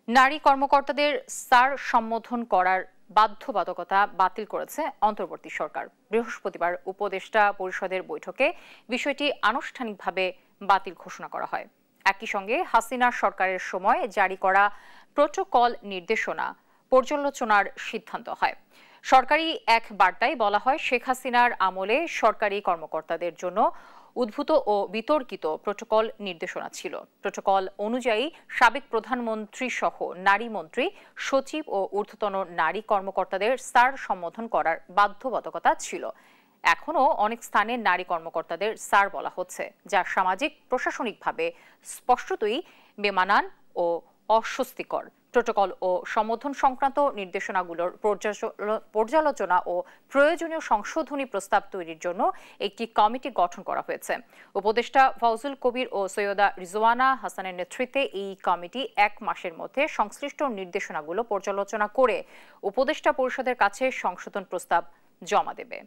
নারী কর্মকর্তাদের স্যার সম্বোধন করার বাধ্যবাধকতা বাতিল করেছে অন্তর্বর্তী সরকার। বৃহস্পতিবার উপদেষ্টা পরিষদের বৈঠকে বিষয়টি আনুষ্ঠানিকভাবে বাতিল ঘোষণা করা হয়। একই সঙ্গে হাসিনা সরকারের সময় জারি করা প্রোটোকল নির্দেশনা পর্যালোচনার সিদ্ধান্ত হয়। সরকারি এক বার্তায় বলা হয়, শেখ হাসিনার আমলে সরকারি কর্মকর্তাদের জন্য উদ্ভূত ও বিতর্কিত প্রোটোকল নির্দেশনা ছিল। প্রোটোকল অনুযায়ী সাবেক প্রধানমন্ত্রী সহ নারী মন্ত্রী, সচিব ও ঊর্ধ্বতন নারী কর্মকর্তাদের স্যার সম্বোধন করার বাধ্যবাধকতা ছিল। এখনও অনেক স্থানে নারী কর্মকর্তাদের স্যার বলা হচ্ছে, যা সামাজিক প্রশাসনিকভাবে স্পষ্টতই বেমানান ও অস্বস্তিকর। প্রোটোকল ও সম্বোধন সংক্রান্ত নির্দেশনাগুলোর পর্যালোচনা ও প্রয়োজনীয় সংশোধনী প্রস্তাব তৈরির জন্য একটি কমিটি গঠন করা হয়েছে। উপদেষ্টা ফজলুল কবির ও সৈয়দা রিজওয়ানা হাসানের নেতৃত্বে এই কমিটি 1 মাসের মধ্যে সংশ্লিষ্ট নির্দেশনাগুলো পর্যালোচনা করে উপদেষ্টা পরিষদের কাছে সংশোধন প্রস্তাব জমা দেবে।